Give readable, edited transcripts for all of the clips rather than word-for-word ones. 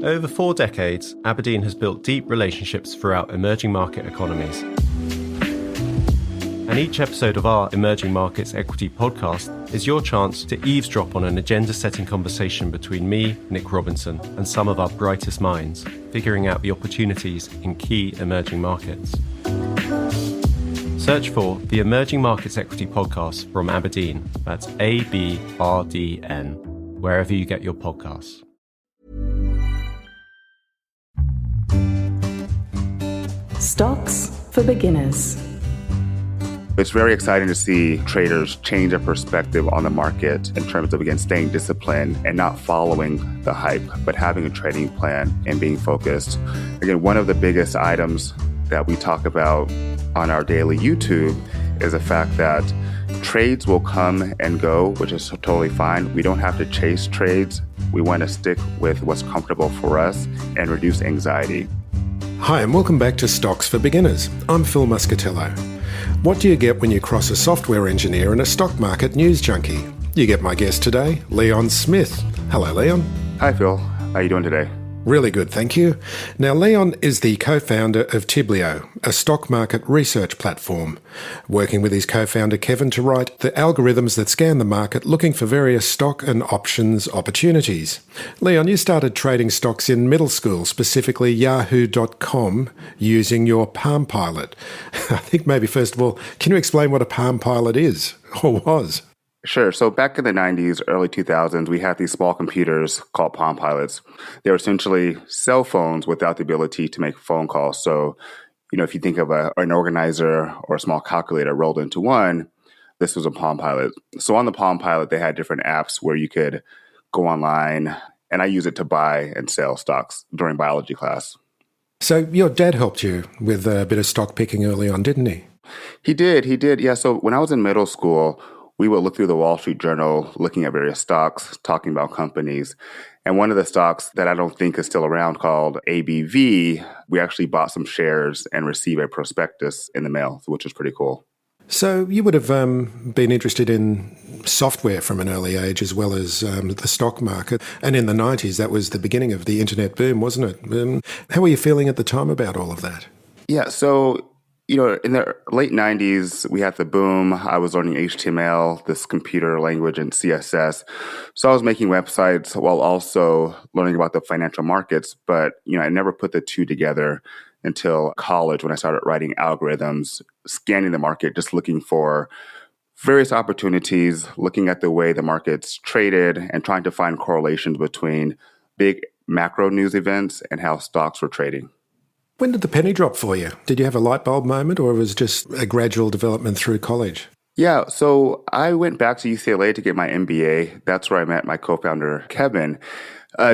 Over 4 decades, Aberdeen has built deep relationships throughout emerging market economies. And each episode of our Emerging Markets Equity podcast is your chance to eavesdrop on an agenda-setting conversation between me, Nick Robinson, and some of our brightest minds, figuring out the opportunities in key emerging markets. Search for the Emerging Markets Equity podcast from Aberdeen. That's ABRDN, wherever you get your podcasts. Stocks for beginners. It's very exciting to see traders change their perspective on the market in terms of, again, staying disciplined and not following the hype, but having a trading plan and being focused. Again, one of the biggest items that we talk about on our daily YouTube is the fact that trades will come and go, which is totally fine. We don't have to chase trades. We want to stick with what's comfortable for us and reduce anxiety. Hi, and welcome back to Stocks for Beginners. I'm Phil Muscatello. What do you get when you cross a software engineer and a stock market news junkie? You get my guest today, Leon Smith. Hello, Leon. Hi, Phil. How are you doing today? Really good, thank you. Now, Leon is the co-founder of Tiblio, a stock market research platform, working with his co-founder Kevin to write the algorithms that scan the market looking for various stock and options opportunities. Leon, you started trading stocks in middle school, specifically yahoo.com, using your Palm Pilot. I think maybe first of all, can you explain what a Palm Pilot is or was? Sure. So back in the 90s, early 2000s, we had these small computers called Palm Pilots. They were essentially cell phones without the ability to make phone calls. So, if you think of an organizer or a small calculator rolled into one, this was a Palm Pilot. So on the Palm Pilot, they had different apps where you could go online, and I use it to buy and sell stocks during biology class. So your dad helped you with a bit of stock picking early on, didn't he? He did. Yeah. So when I was in middle school, we would look through the Wall Street Journal, looking at various stocks, talking about companies. And one of the stocks that I don't think is still around, called ABV, we actually bought some shares and received a prospectus in the mail, which was pretty cool. So you would have been interested in software from an early age as well as the stock market. And in the 90s, that was the beginning of the internet boom, wasn't it? How were you feeling at the time about all of that? Yeah, so in the late 90s, we had the boom. I was learning HTML, this computer language, and CSS. So I was making websites while also learning about the financial markets. But, I never put the two together until college when I started writing algorithms, scanning the market, just looking for various opportunities, looking at the way the markets traded and trying to find correlations between big macro news events and how stocks were trading. When did the penny drop for you? Did you have a light bulb moment, or was it just a gradual development through college? Yeah, so I went back to UCLA to get my MBA. That's where I met my co-founder, Kevin.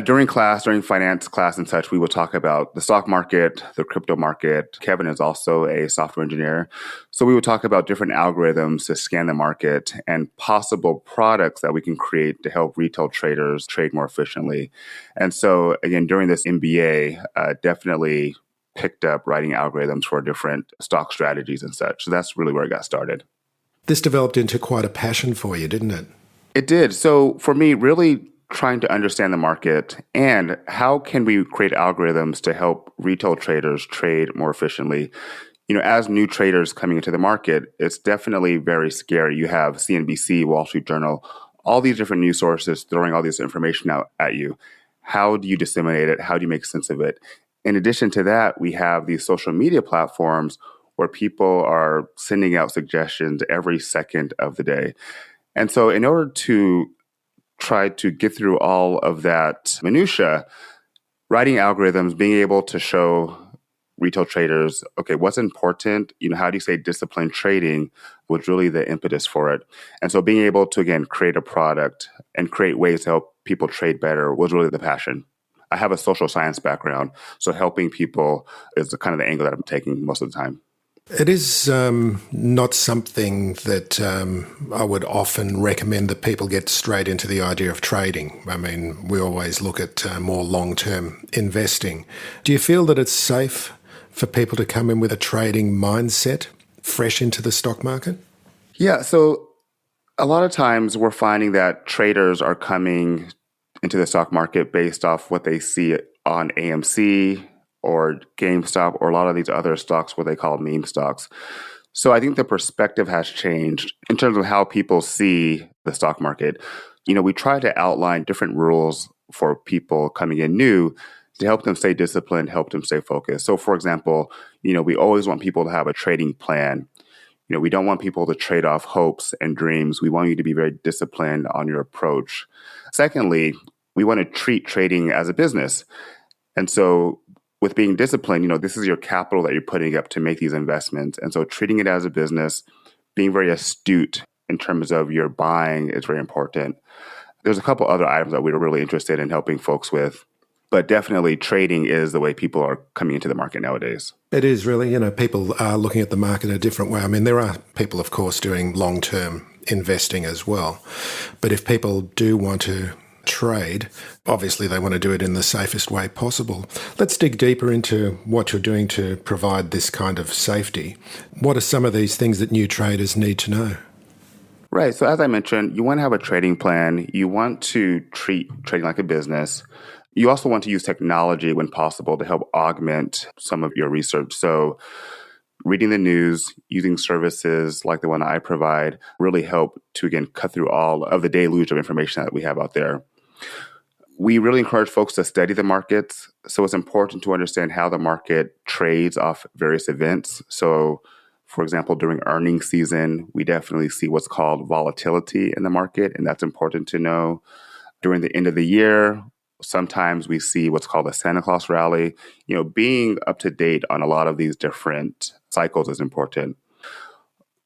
During finance class and such, we would talk about the stock market, the crypto market. Kevin is also a software engineer. So we would talk about different algorithms to scan the market and possible products that we can create to help retail traders trade more efficiently. And so, again, during this MBA, definitely picked up writing algorithms for different stock strategies and such. So that's really where I got started. This developed into quite a passion for you, didn't it? It did. So for me, really trying to understand the market and how can we create algorithms to help retail traders trade more efficiently. As new traders coming into the market, it's definitely very scary. You have CNBC, Wall Street Journal, all these different news sources throwing all this information out at you. How do you disseminate it? How do you make sense of it? In addition to that, we have these social media platforms where people are sending out suggestions every second of the day. And so in order to try to get through all of that minutia, writing algorithms, being able to show retail traders, okay, what's important, how do you say disciplined trading was really the impetus for it. And so being able to, again, create a product and create ways to help people trade better was really the passion. I have a social science background, so helping people is the kind of the angle that I'm taking most of the time. It is not something that I would often recommend that people get straight into the idea of trading. I mean, we always look at more long-term investing. Do you feel that it's safe for people to come in with a trading mindset fresh into the stock market? Yeah, so a lot of times we're finding that traders are coming into the stock market based off what they see on AMC or GameStop or a lot of these other stocks, what they call meme stocks. So I think the perspective has changed in terms of how people see the stock market. We try to outline different rules for people coming in new to help them stay disciplined, help them stay focused. So for example, we always want people to have a trading plan. We don't want people to trade off hopes and dreams. We want you to be very disciplined on your approach. Secondly, we want to treat trading as a business. And so with being disciplined, this is your capital that you're putting up to make these investments. And so treating it as a business, being very astute in terms of your buying is very important. There's a couple other items that we're really interested in helping folks with, but definitely trading is the way people are coming into the market nowadays. It is really, people are looking at the market a different way. I mean, there are people, of course, doing long-term investing as well. But if people do want to trade, obviously they want to do it in the safest way possible. Let's dig deeper into what you're doing to provide this kind of safety. What are some of these things that new traders need to know? Right. So as I mentioned, you want to have a trading plan. You want to treat trading like a business. You also want to use technology when possible to help augment some of your research. So reading the news, using services like the one I provide really help to, again, cut through all of the deluge of information that we have out there. We really encourage folks to study the markets. So it's important to understand how the market trades off various events. So, for example, during earnings season, we definitely see what's called volatility in the market, and that's important to know. During the end of the year, sometimes we see what's called a Santa Claus rally. Being up to date on a lot of these different cycles is important.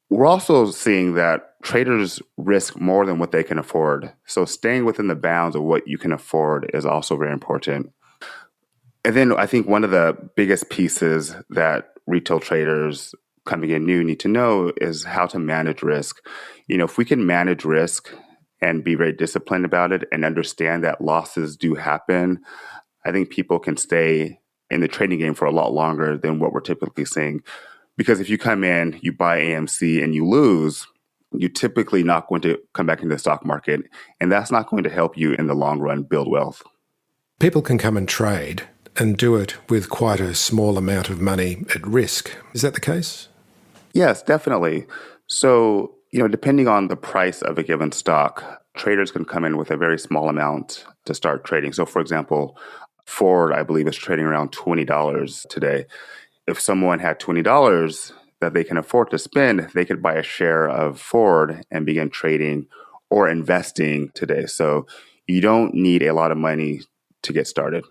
We're also seeing that traders risk more than what they can afford. So staying within the bounds of what you can afford is also very important. And then I think one of the biggest pieces that retail traders coming in new need to know is how to manage risk. If we can manage risk and be very disciplined about it and understand that losses do happen, I think people can stay in the trading game for a lot longer than what we're typically seeing. Because if you come in, you buy AMC and you lose, you're typically not going to come back into the stock market. And that's not going to help you in the long run build wealth. People can come and trade and do it with quite a small amount of money at risk. Is that the case? Yes, definitely. So, depending on the price of a given stock, traders can come in with a very small amount to start trading. So, for example, Ford, I believe, is trading around $20 today. If someone had $20 that they can afford to spend, they could buy a share of Ford and begin trading or investing today. So you don't need a lot of money to get started.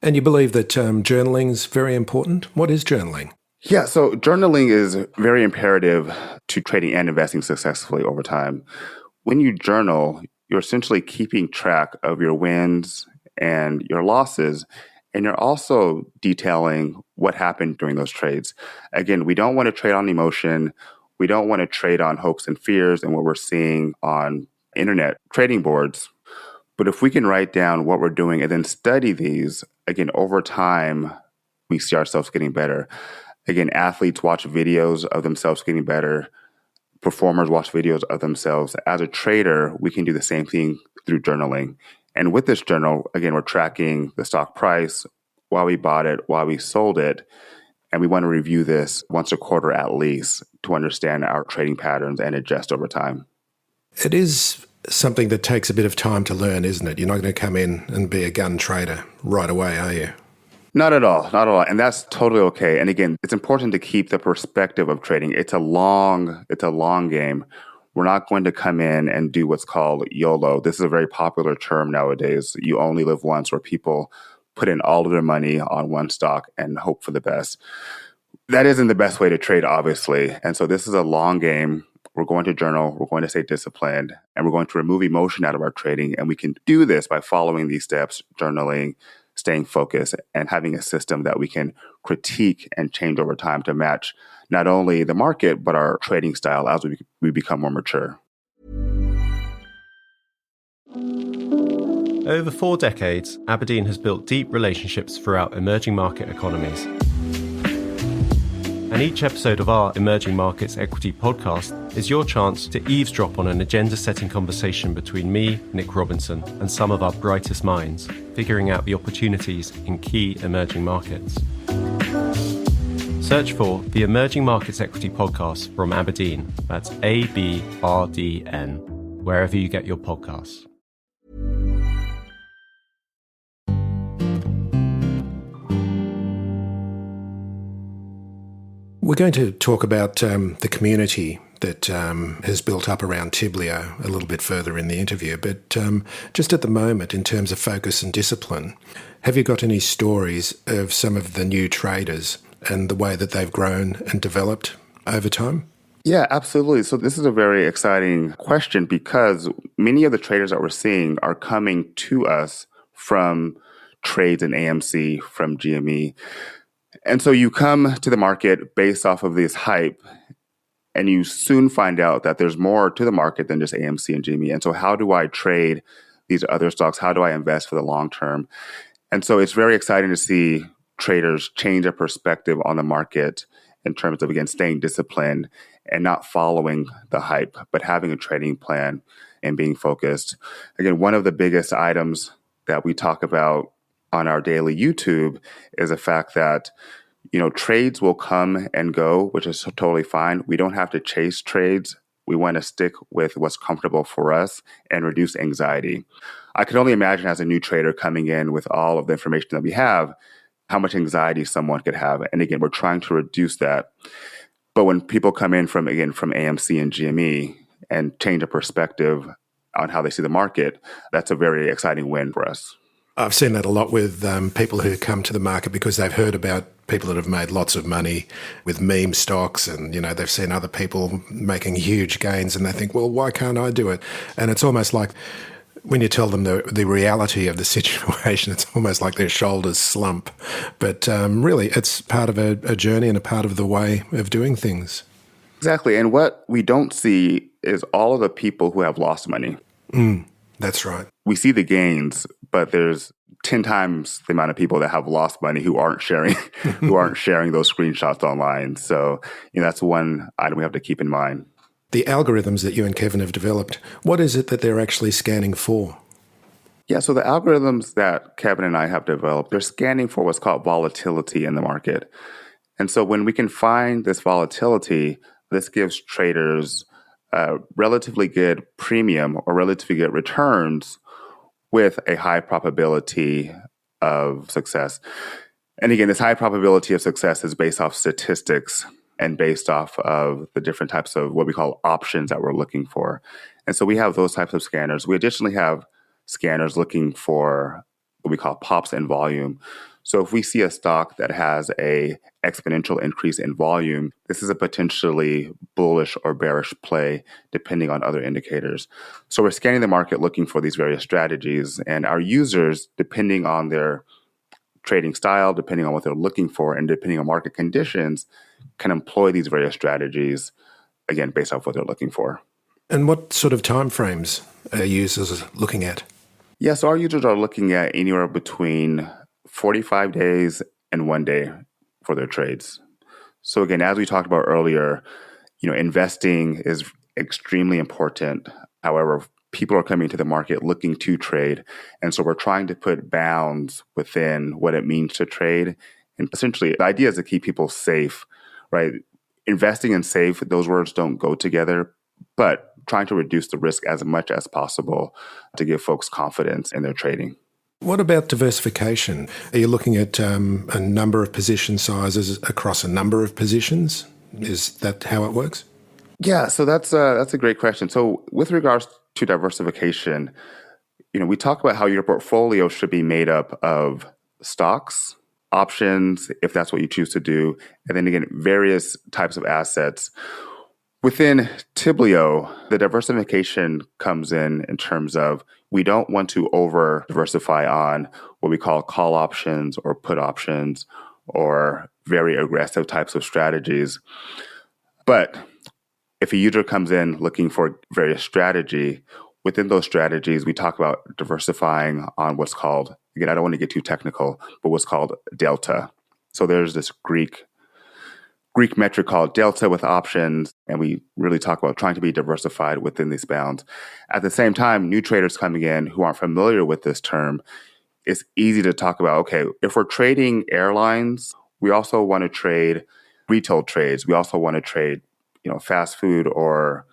And you believe that journaling is very important? What is journaling? Yeah, so journaling is very imperative to trading and investing successfully over time. When you journal, you're essentially keeping track of your wins and your losses, and you're also detailing what happened during those trades. Again, we don't want to trade on emotion. We don't want to trade on hopes and fears and what we're seeing on internet trading boards. But if we can write down what we're doing and then study these, again, over time, we see ourselves getting better. Again, athletes watch videos of themselves getting better. Performers watch videos of themselves. As a trader, we can do the same thing through journaling. And with this journal, again, we're tracking the stock price, why we bought it, why we sold it. And we want to review this once a quarter at least to understand our trading patterns and adjust over time. It is something that takes a bit of time to learn, isn't it? You're not going to come in and be a gun trader right away, are you? Not at all. Not at all. And that's totally okay. And again, it's important to keep the perspective of trading. It's a long game. We're not going to come in and do what's called YOLO. This is a very popular term nowadays. You only live once, where people put in all of their money on one stock and hope for the best. That isn't the best way to trade, obviously. And so this is a long game. We're going to journal, we're going to stay disciplined, and we're going to remove emotion out of our trading. And we can do this by following these steps, journaling, staying focused, and having a system that we can critique and change over time to match not only the market, but our trading style as we become more mature. Over 4 decades, Aberdeen has built deep relationships throughout emerging market economies. And each episode of our Emerging Markets Equity podcast is your chance to eavesdrop on an agenda-setting conversation between me, Nick Robinson, and some of our brightest minds, figuring out the opportunities in key emerging markets. Search for the Emerging Markets Equity podcast from Aberdeen. That's ABRDN, wherever you get your podcasts. We're going to talk about the community that has built up around Tiblio a little bit further in the interview. But just at the moment, in terms of focus and discipline, have you got any stories of some of the new traders and the way that they've grown and developed over time? Yeah, absolutely. So this is a very exciting question because many of the traders that we're seeing are coming to us from trades in AMC, from GME. And so you come to the market based off of this hype, and you soon find out that there's more to the market than just AMC and GME. And so how do I trade these other stocks? How do I invest for the long term? And so it's very exciting to see traders change their perspective on the market in terms of, again, staying disciplined and not following the hype, but having a trading plan and being focused. Again, one of the biggest items that we talk about on our daily YouTube is the fact that, trades will come and go, which is totally fine. We don't have to chase trades. We want to stick with what's comfortable for us and reduce anxiety. I could only imagine as a new trader coming in with all of the information that we have, how much anxiety someone could have. And again, we're trying to reduce that. But when people come in from AMC and GME and change a perspective on how they see the market, that's a very exciting win for us. I've seen that a lot with people who come to the market because they've heard about people that have made lots of money with meme stocks and, they've seen other people making huge gains and they think, well, why can't I do it? And it's almost like when you tell them the reality of the situation, it's almost like their shoulders slump. But really, it's part of a journey and a part of the way of doing things. Exactly. And what we don't see is all of the people who have lost money. That's right. We see the gains, but there's 10 times the amount of people that have lost money who aren't sharing those screenshots online. So, that's one item we have to keep in mind. The algorithms that you and Kevin have developed, what is it that they're actually scanning for? Yeah, so the algorithms that Kevin and I have developed, they're scanning for what's called volatility in the market. And so when we can find this volatility, this gives traders relatively good premium or relatively good returns with a high probability of success. And again, this high probability of success is based off statistics and based off of the different types of what we call options that we're looking for. And so we have those types of scanners. We additionally have scanners looking for what we call pops in volume. So if we see a stock that has a exponential increase in volume, this is a potentially bullish or bearish play depending on other indicators. So we're scanning the market looking for these various strategies, and our users, depending on their trading style, depending on what they're looking for, and depending on market conditions, can employ these various strategies, again, based off what they're looking for. And what sort of timeframes are users looking at? Yeah, so our users are looking at anywhere between 45 days and 1 day for their trades. So again, as we talked about earlier, investing is extremely important. However, people are coming to the market looking to trade. And so we're trying to put bounds within what it means to trade. And essentially, the idea is to keep people safe, right? Investing and safe, those words don't go together, but trying to reduce the risk as much as possible to give folks confidence in their trading. What about diversification? Are you looking at a number of position sizes across a number of positions? Is that how it works? Yeah, so that's a great question. So with regards to diversification, we talk about how your portfolio should be made up of stocks, options, if that's what you choose to do, and then again, various types of assets. Within Tiblio, the diversification comes in terms of we don't want to over diversify on what we call call options or put options or very aggressive types of strategies. But if a user comes in looking for various strategy, within those strategies, we talk about diversifying on what's called, again, I don't want to get too technical, but what's called delta. So there's this Greek Greek metric called delta with options, and we really talk about trying to be diversified within these bounds. At the same time, new traders coming in who aren't familiar with this term, it's easy to talk about, okay, if we're trading airlines, we also want to trade retail trades. We also want to trade, fast food or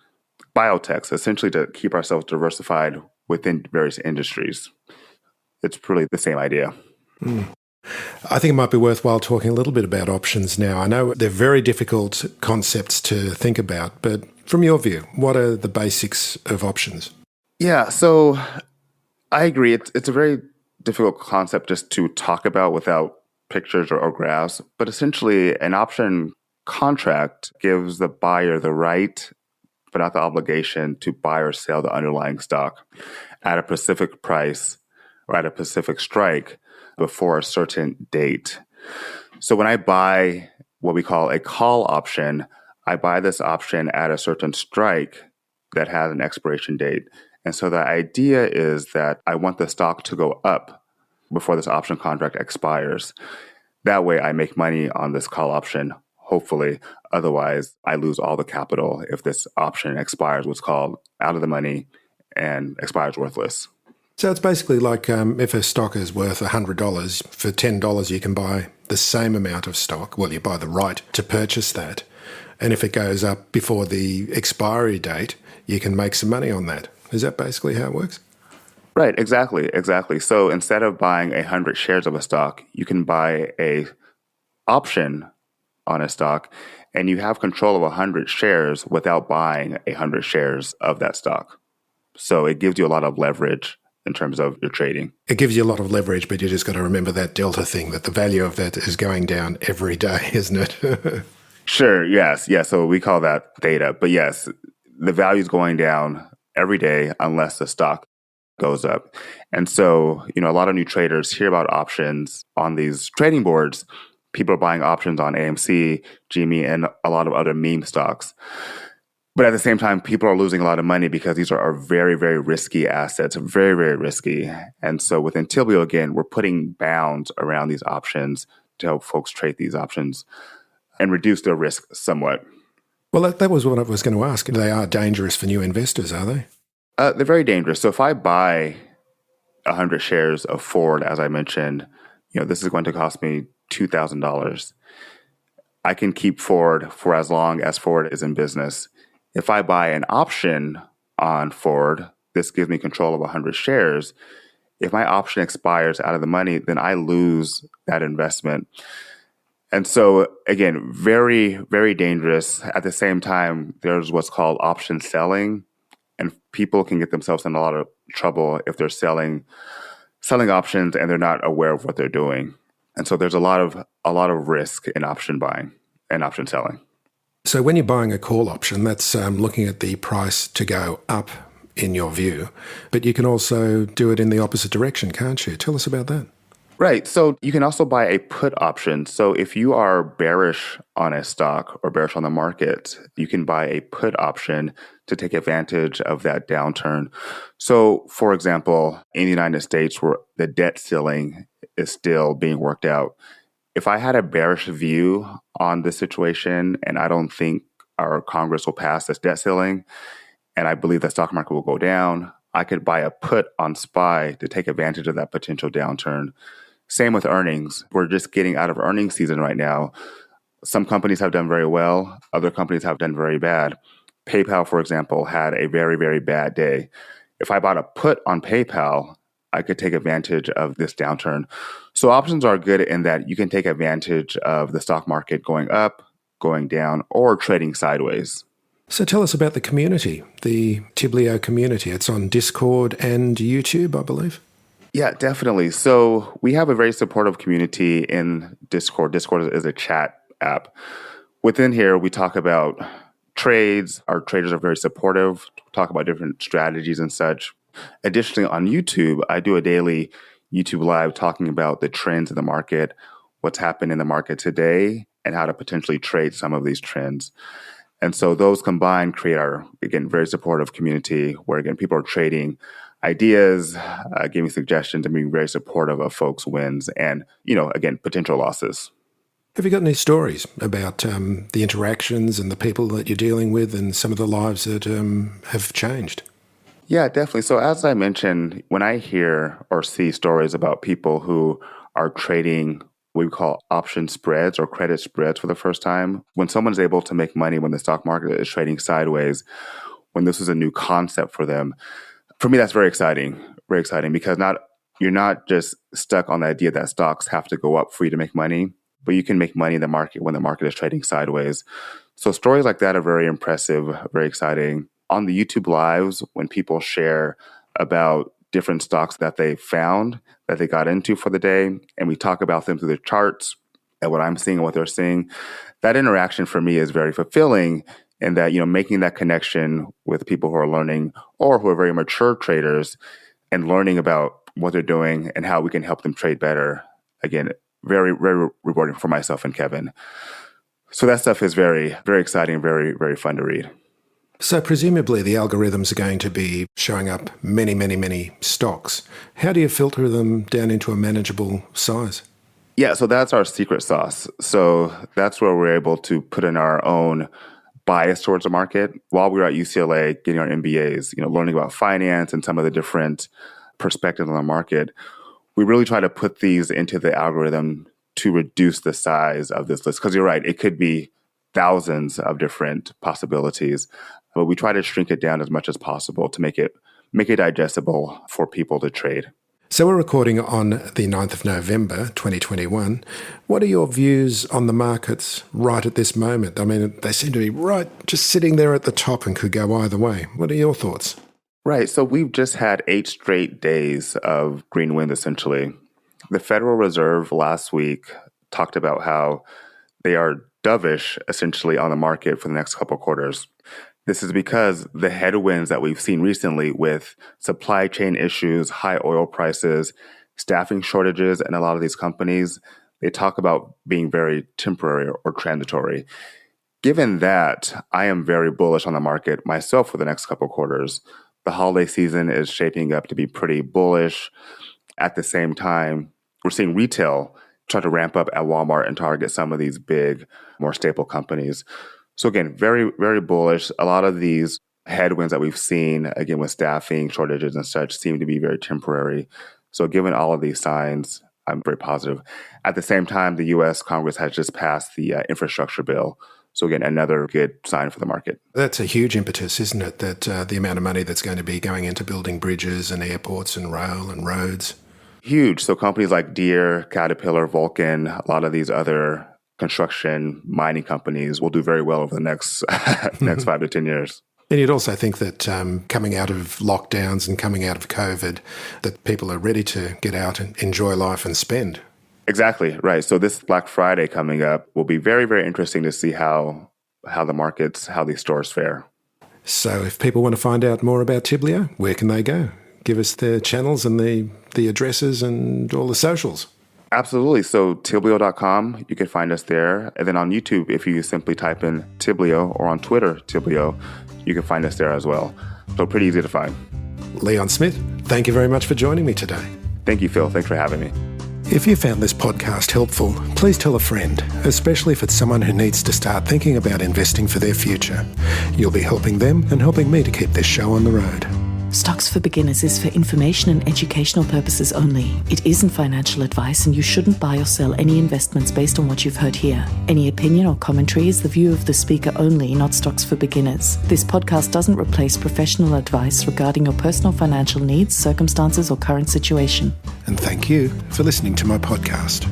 biotechs, essentially to keep ourselves diversified within various industries. It's really the same idea. I think it might be worthwhile talking a little bit about options now. I know they're very difficult concepts to think about, but from your view, what are the basics of options? Yeah, so I agree. It's a very difficult concept just to talk about without pictures or graphs, but essentially an option contract gives the buyer the right, but not the obligation to buy or sell the underlying stock at a specific price or at a specific strike before a certain date. So when I buy what we call a call option, I buy this option at a certain strike that has an expiration date. And so the idea is that I want the stock to go up before this option contract expires. That way I make money on this call option, hopefully. Otherwise, I lose all the capital if this option expires, what's called out of the money, and expires worthless. So it's basically like if a stock is worth $100, for $10 you can buy the same amount of stock. Well, you buy the right to purchase that. And if it goes up before the expiry date, you can make some money on that. Is that basically how it works? Right, exactly. So instead of buying 100 shares of a stock, you can buy a option on a stock, and you have control of 100 shares without buying 100 shares of that stock. So it gives you a lot of leverage in terms of your trading. It gives you a lot of leverage, but you just got to remember that delta thing, that the value of that is going down every day, isn't it? Sure, yes. So we call that theta. But yes, the value is going down every day unless the stock goes up. And so, a lot of new traders hear about options on these trading boards. People are buying options on AMC, GME, and a lot of other meme stocks. But at the same time, people are losing a lot of money because these are very, very risky assets, very, very risky. And so within Tiblio, again, we're putting bounds around these options to help folks trade these options and reduce their risk somewhat. Well, that was what I was going to ask. They are dangerous for new investors, are they? They're very dangerous. So if I buy 100 shares of Ford, as I mentioned, this is going to cost me $2,000. I can keep Ford for as long as Ford is in business. If I buy an option on Ford, this gives me control of 100 shares. If my option expires out of the money, then I lose that investment. And so, again, very, very dangerous. At the same time, there's what's called option selling, and people can get themselves in a lot of trouble if they're selling options and they're not aware of what they're doing. And so there's a lot of risk in option buying and option selling. So when you're buying a call option, that's looking at the price to go up in your view, but you can also do it in the opposite direction, can't you? Tell us about that. Right. So you can also buy a put option. So if you are bearish on a stock or bearish on the market, you can buy a put option to take advantage of that downturn. So, for example, in the United States, where the debt ceiling is still being worked out, if I had a bearish view on this situation and I don't think our Congress will pass this debt ceiling, and I believe the stock market will go down, I could buy a put on SPY to take advantage of that potential downturn. Same with earnings. We're just getting out of earnings season right now. Some companies have done very well. Other companies have done very bad. PayPal, for example, had a very, very bad day. If I bought a put on PayPal, I could take advantage of this downturn. So options are good in that you can take advantage of the stock market going up, going down, or trading sideways. So tell us about the community, the Tiblio community. It's on Discord and YouTube, I believe. Yeah, definitely. So we have a very supportive community in Discord. Discord is a chat app. Within here, we talk about trades. Our traders are very supportive, talk about different strategies and such. Additionally, on YouTube, I do a daily YouTube live talking about the trends in the market, what's happened in the market today, and how to potentially trade some of these trends. And so those combined create our, again, very supportive community where, again, people are trading ideas, giving suggestions, and being very supportive of folks' wins and, again, potential losses. Have you got any stories about the interactions and the people that you're dealing with and some of the lives that have changed? Yeah, definitely. So as I mentioned, when I hear or see stories about people who are trading what we call option spreads or credit spreads for the first time, when someone's able to make money when the stock market is trading sideways, when this is a new concept for them, for me, that's very exciting because you're not just stuck on the idea that stocks have to go up for you to make money, but you can make money in the market when the market is trading sideways. So stories like that are very impressive, very exciting. On the YouTube lives, when people share about different stocks that they found, that they got into for the day, and we talk about them through the charts and what I'm seeing and what they're seeing, that interaction for me is very fulfilling in that, making that connection with people who are learning or who are very mature traders and learning about what they're doing and how we can help them trade better. Again, very, very rewarding for myself and Kevin. So that stuff is very, very exciting, very, very fun to read. So presumably the algorithms are going to be showing up many, many, many stocks. How do you filter them down into a manageable size? Yeah, so that's our secret sauce. So that's where we're able to put in our own bias towards the market. While we were at UCLA getting our MBAs, learning about finance and some of the different perspectives on the market, we really try to put these into the algorithm to reduce the size of this list. Because you're right, it could be thousands of different possibilities, but we try to shrink it down as much as possible to make it digestible for people to trade. So we're recording on the 9th of November, 2021. What are your views on the markets right at this moment? I mean, they seem to be right, just sitting there at the top and could go either way. What are your thoughts? Right. So we've just had 8 straight days of green wind, essentially. The Federal Reserve last week talked about how they are dovish, essentially, on the market for the next couple of quarters. This is because the headwinds that we've seen recently with supply chain issues, high oil prices, staffing shortages, and a lot of these companies, they talk about being very temporary or transitory. Given that, I am very bullish on the market myself for the next couple of quarters. The holiday season is shaping up to be pretty bullish. At the same time, we're seeing retail try to ramp up at Walmart and Target, some of these big, more staple companies. So again, very, very bullish. A lot of these headwinds that we've seen, again, with staffing shortages and such, seem to be very temporary. So given all of these signs, I'm very positive. At the same time, the U.S. Congress has just passed the infrastructure bill. So again, another good sign for the market. That's a huge impetus, isn't it? That the amount of money that's going to be going into building bridges and airports and rail and roads. Huge. So companies like Deere, Caterpillar, Vulcan, a lot of these other construction, mining companies will do very well over the next 5 to 10 years. And you'd also think that coming out of lockdowns and coming out of COVID, that people are ready to get out and enjoy life and spend. Exactly, right. So this Black Friday coming up will be very, very interesting to see how these stores fare. So if people want to find out more about Tiblio, where can they go? Give us the channels and the addresses and all the socials. Absolutely. So Tiblio.com, you can find us there. And then on YouTube, if you simply type in Tiblio, or on Twitter, Tiblio, you can find us there as well. So pretty easy to find. Leon Smith, thank you very much for joining me today. Thank you, Phil. Thanks for having me. If you found this podcast helpful, please tell a friend, especially if it's someone who needs to start thinking about investing for their future. You'll be helping them and helping me to keep this show on the road. Stocks for Beginners is for information and educational purposes only. It isn't financial advice, and you shouldn't buy or sell any investments based on what you've heard here. Any opinion or commentary is the view of the speaker only, not Stocks for Beginners. This podcast doesn't replace professional advice regarding your personal financial needs, circumstances, or current situation. And thank you for listening to my podcast.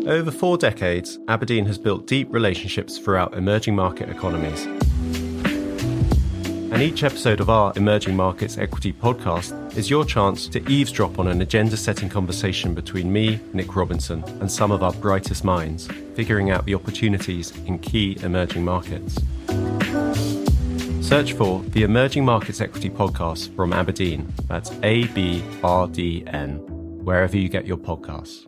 Over 4 decades, Aberdeen has built deep relationships throughout emerging market economies. And each episode of our Emerging Markets Equity podcast is your chance to eavesdrop on an agenda-setting conversation between me, Nick Robinson, and some of our brightest minds, figuring out the opportunities in key emerging markets. Search for the Emerging Markets Equity podcast from Aberdeen. That's ABRDN, wherever you get your podcasts.